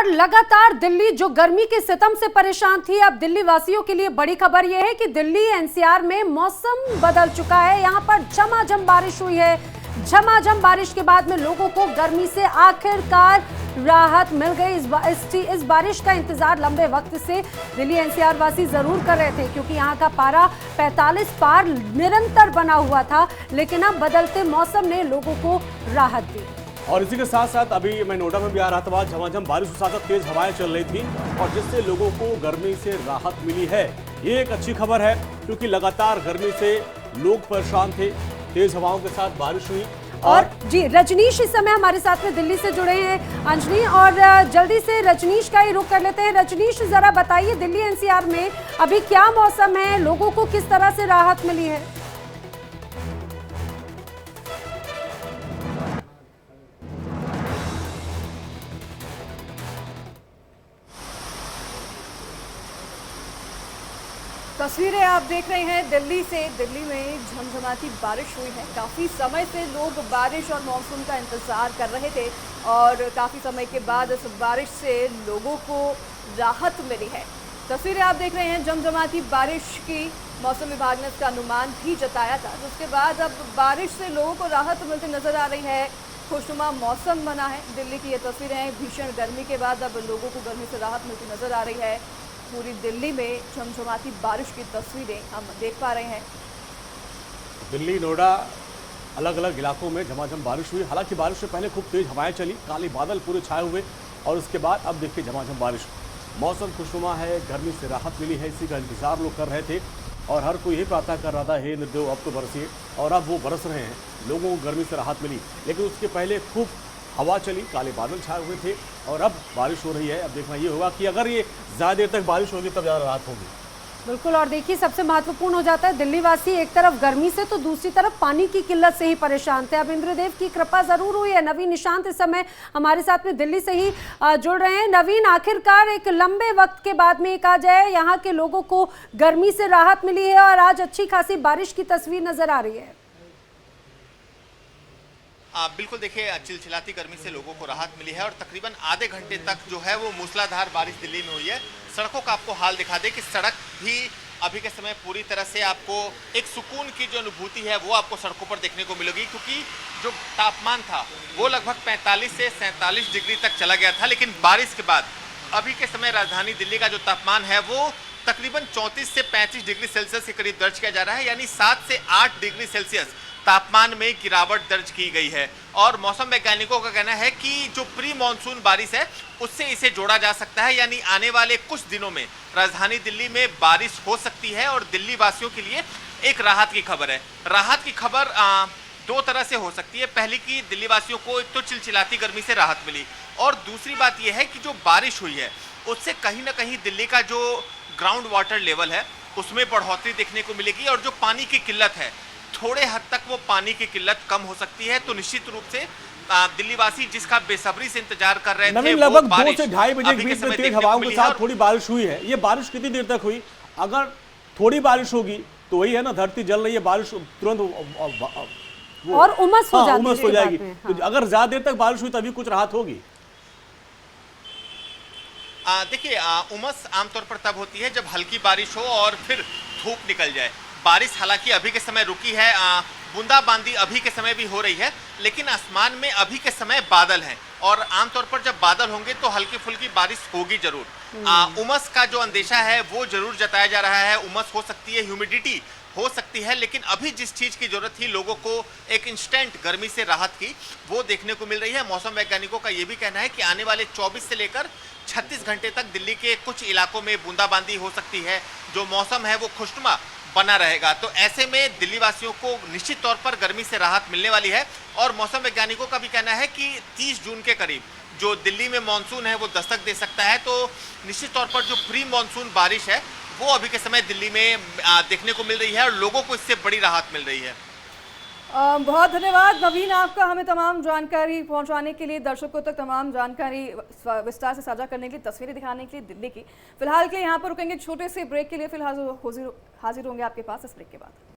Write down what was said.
और लगातार दिल्ली जो गर्मी के सितम से परेशान थी, अब दिल्ली वासियों के लिए बड़ी खबर यह है कि दिल्ली एनसीआर में मौसम बदल चुका है। यहां पर झमाझम बारिश हुई है। झमाझम बारिश के बाद में लोगों को गर्मी से आखिरकार राहत मिल गई। इस बारिश का इंतजार लंबे वक्त से दिल्ली एनसीआर वासी जरूर कर रहे थे, क्योंकि यहां का पारा 45 पार निरंतर बना हुआ था, लेकिन अब बदलते मौसम ने लोगों को राहत दी। और इसी के साथ साथ अभी मैं नोएडा में भी आ रहा था, वहाँ झमाझम बारिश के साथ तेज हवाएं चल रही थी और जिससे लोगों को गर्मी से राहत मिली है। ये एक अच्छी खबर है, क्योंकि लगातार गर्मी से लोग परेशान थे। तेज हवाओं के साथ बारिश हुई। और जी रजनीश इस समय हमारे साथ में दिल्ली से जुड़े हैं अंजनी, और जल्दी से रजनीश का ही रुख कर लेते हैं। रजनीश, जरा बताइए दिल्ली एनसीआर में अभी क्या मौसम है, लोगों को किस तरह से राहत मिली है? तस्वीरें आप देख रहे हैं दिल्ली से। दिल्ली में झमझमाती बारिश हुई है। काफ़ी समय से लोग बारिश और मॉनसून का इंतज़ार कर रहे थे और काफ़ी समय के बाद इस बारिश से लोगों को राहत मिली है। तस्वीरें आप देख रहे हैं झमझमाती बारिश की। मौसम विभाग ने इसका अनुमान भी जताया था, जिसके बाद अब बारिश से लोगों को राहत मिलती नज़र आ रही है। खुशनुमा मौसम बना है। दिल्ली की ये तस्वीरें भीषण गर्मी के बाद अब लोगों को गर्मी से राहत मिलती नज़र आ रही है। पूरी दिल्ली में झमझमाती बारिश की तस्वीरें हम देख पा रहे हैं। दिल्ली नोएडा अलग अलग इलाकों में झमाझम बारिश हुई। हालांकि बारिश से पहले खूब तेज हवाएं चली, काले बादल पूरे छाए हुए, और उसके बाद अब देखिए झमाझम बारिश। मौसम खुशनुमा है, गर्मी से राहत मिली है, इसी का इंतजार लोग कर रहे थे और हर कोई यही प्रार्थना कर रहा था, हे निर्देव अब तो बरसिए, और अब वो बरस रहे हैं। लोगों को गर्मी से राहत मिली, लेकिन उसके पहले खूब हवा चली, काले बादल छाए हुए थे और अब बारिश हो रही है। अब देखना ये होगा कि अगर ये ज़्यादा देर तक बारिश होगी तब ज़्यादा राहत होगी। बिल्कुल, और देखिए सबसे महत्वपूर्ण हो जाता है, दिल्ली वासी एक तरफ गर्मी से तो दूसरी तरफ पानी की किल्लत से ही परेशान थे। अब इंद्रदेव की कृपा जरूर हुई है। नवीन निशांत इस समय हमारे साथ में दिल्ली से ही जुड़ रहे हैं। नवीन, आखिरकार एक लंबे वक्त के बाद में कहा जाए यहाँ के लोगों को गर्मी से राहत मिली है और आज अच्छी खासी बारिश की तस्वीर नजर आ रही है। बिल्कुल, देखिए चिलचिलाती गर्मी से लोगों को राहत मिली है और तकरीबन आधे घंटे तक जो है वो मूसलाधार बारिश दिल्ली में हुई है। सड़कों का आपको हाल दिखा दे कि सड़क भी अभी के समय पूरी तरह से आपको एक सुकून की जो अनुभूति है वो आपको सड़कों पर देखने को मिलेगी, क्योंकि जो तापमान था वो लगभग 45 से 47 डिग्री तक चला गया था, लेकिन बारिश के बाद अभी के समय राजधानी दिल्ली का जो तापमान है वो तकरीबन 34 से 35 डिग्री सेल्सियस के करीब दर्ज किया जा रहा है, यानी 7 से 8 डिग्री सेल्सियस तापमान में गिरावट दर्ज की गई है। और मौसम वैज्ञानिकों का कहना है कि जो प्री मानसून बारिश है उससे इसे जोड़ा जा सकता है, यानी आने वाले कुछ दिनों में राजधानी दिल्ली में बारिश हो सकती है और दिल्ली वासियों के लिए एक राहत की खबर है। राहत की खबर दो तरह से हो सकती है। पहली की दिल्ली वासियों को एक तो चिलचिलाती गर्मी से राहत मिली, और दूसरी बात यह है कि जो बारिश हुई है उससे कहीं ना कहीं दिल्ली का जो ग्राउंड वाटर लेवल है उसमें बढ़ोतरी देखने को मिलेगी और जो पानी की किल्लत है थोड़े हद तक वो पानी की किल्लत कम हो सकती है। तो निश्चित रूप से दिल्ली वासी जिसका बेसब्री से इंतजार कर रहे थे, लगभग 2 से 2:30 बजे के बीच में तेज हवाओं के साथ थोड़ी बारिश हुई है। ये बारिश कितनी देर तक हुई? अगर थोड़ी बारिश होगी तो वही है ना, धरती जल रही है, बारिश तुरंत और उमस हो जाएगी। तो अगर ज्यादा देर तक बारिश हुई तभी कुछ राहत होगी। देखिए, उमस आमतौर पर तब होती है जब हल्की बारिश हो और फिर धूप निकल जाए। बारिश हालांकि अभी के समय रुकी है, बूंदाबांदी अभी के समय भी हो रही है, लेकिन आसमान में अभी के समय बादल हैं और आमतौर पर जब बादल होंगे तो हल्की फुल्की बारिश होगी जरूर। उमस का जो अंदेशा है वो जरूर जताया जा रहा है। उमस हो सकती है, ह्यूमिडिटी हो सकती है, लेकिन अभी जिस चीज की जरूरत थी लोगों को एक इंस्टेंट गर्मी से राहत की, वो देखने को मिल रही है। मौसम वैज्ञानिकों का ये भी कहना है कि आने वाले 24 से लेकर 36 घंटे तक दिल्ली के कुछ इलाकों में बूंदाबांदी हो सकती है। जो मौसम है वो खुशनुमा बना रहेगा। तो ऐसे में दिल्ली वासियों को निश्चित तौर पर गर्मी से राहत मिलने वाली है। और मौसम वैज्ञानिकों का भी कहना है कि 30 जून के करीब जो दिल्ली में मानसून है वो दस्तक दे सकता है। तो निश्चित तौर पर जो प्री मानसून बारिश है वो अभी के समय दिल्ली में देखने को मिल रही है और लोगों को इससे बड़ी राहत मिल रही है। बहुत धन्यवाद नवीन, आपका हमें तमाम जानकारी पहुंचाने के लिए, दर्शकों तक तमाम जानकारी विस्तार से साझा करने के लिए, तस्वीरें दिखाने के लिए दिल्ली की। फिलहाल के यहाँ पर रुकेंगे छोटे से ब्रेक के लिए। फिलहाल हाजिर होंगे आपके पास इस ब्रेक के बाद।